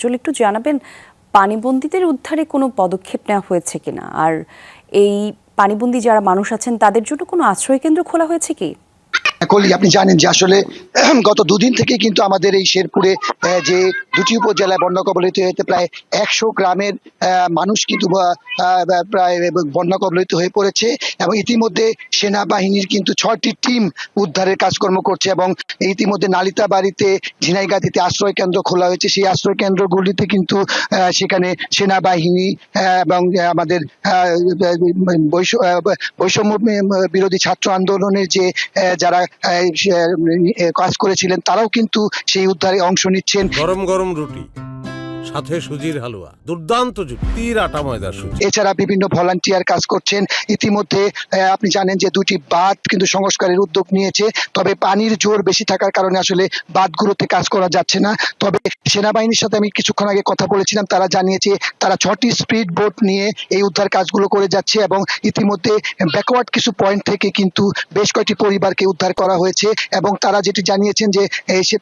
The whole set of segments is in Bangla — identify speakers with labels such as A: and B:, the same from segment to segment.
A: চলে একটু জানাবেন পানিবন্দীদের উদ্ধারে কোনো পদক্ষেপ নেওয়া হয়েছে কিনা, আর এই পানিবন্দী যারা মানুষ আছেন তাদের জন্য কোনো আশ্রয় কেন্দ্র খোলা হয়েছে কি?
B: কলি আপনি জানেন যে আসলে গত দুদিন থেকে কিন্তু আমাদের এই শেরপুরে যে দুটি উপজেলায় বন্যা কবলিত হয়েছে প্রায় 100 গ্রামের মানুষ কিন্তু প্রায় বন্যা কবলিত হয়ে পড়েছে এবং ইতিমধ্যে সেনাবাহিনীর কিন্তু 6টি টিম উদ্ধারের কাজকর্ম করছে এবং ইতিমধ্যে নালিতাবাড়িতে ঝিনাইগাতিতে আশ্রয় কেন্দ্র খোলা হয়েছে। সেই আশ্রয় কেন্দ্রগুলিতে কিন্তু সেখানে সেনাবাহিনী এবং আমাদের বৈষম্য বিরোধী ছাত্র আন্দোলনের যে যারা কাজ করেছিলেন তারাও কিন্তু সেই উদ্ধারে অংশ নিচ্ছেন।
C: গরম গরম রুটি সাথে সুজির হালুয়া, দুর্দান্ত যুক্তির আটা ময়দার সুজি।
B: এছাড়া বিভিন্ন ভলান্টিয়ার কাজ করছেন। ইতিমধ্যে আপনি জানেন যে 2টি বাঁধ কিন্তু সংস্কারের উদ্যোগ নিয়েছে, তবে পানির জোর বেশি থাকার কারণে আসলে বাঁধগুলোতে কাজ করা যাচ্ছে না। তবে সেনাবাহিনীর সাথে আমি কিছুক্ষণ আগে কথা বলেছিলাম, তারা জানিয়েছে তারা 6টি স্পিড বোট নিয়ে এই উদ্ধার কাজগুলো করে যাচ্ছে এবং ইতিমধ্যে ব্যাকওয়ার্ড কিছু পয়েন্ট থেকে কিন্তু বেশ কয়েকটি পরিবারকে উদ্ধার করা হয়েছে এবং তারা যেটি জানিয়েছেন যে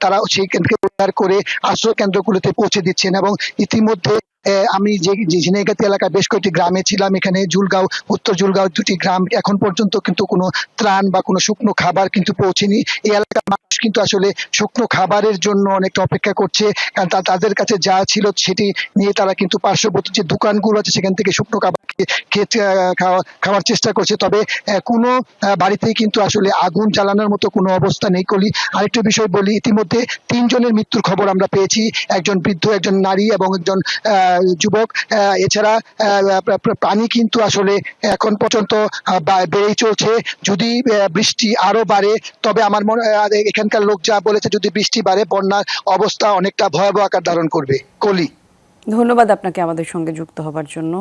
B: তারা সেই কেন্দ্রকে উদ্ধার করে আশ্রয় কেন্দ্রগুলোতে পৌঁছে দিচ্ছেন। এবং ইতিমধ্যে আমি যে ঝিনাইগাতি এলাকায় বেশ কয়েকটি গ্রামে ছিলাম, এখানে জুলগাঁও, উত্তর জুলগাঁও 2টি গ্রাম এখন পর্যন্ত কিন্তু কোনো ত্রাণ বা কোনো শুকনো খাবার কিন্তু পৌঁছেনি। এই এলাকার মানুষ কিন্তু আসলে শুকনো খাবারের জন্য অনেকটা অপেক্ষা করছে, কারণ তাদের কাছে যা ছিল সেটি নিয়ে তারা কিন্তু পার্শ্ববর্তী যে দোকানগুলো আছে সেখান থেকে শুকনো খাবার খাওয়ার চেষ্টা করছে। তবে কোনো বাড়িতেই কিন্তু আসলে আগুন জ্বালানোর মতো কোনো অবস্থা নেই। কলি আরেকটা বিষয় বলি, ইতিমধ্যে 3 জনের মৃত্যুর খবর আমরা পেয়েছি, একজন বৃদ্ধ, একজন নারী এবং একজন যুবক। এছাড়া পানি কিন্তু আসলে এখন পর্যন্ত বেড়েই চলছে। যদি বৃষ্টি আরো বাড়ে তবে আমার মনে এখানকার লোক যা বলেছে, যদি বৃষ্টি বাড়ে বন্যার অবস্থা অনেকটা ভয়াবহ আকার ধারণ করবে। কলি,
A: ধন্যবাদ আপনাকে আমাদের সঙ্গে যুক্ত হবার জন্য।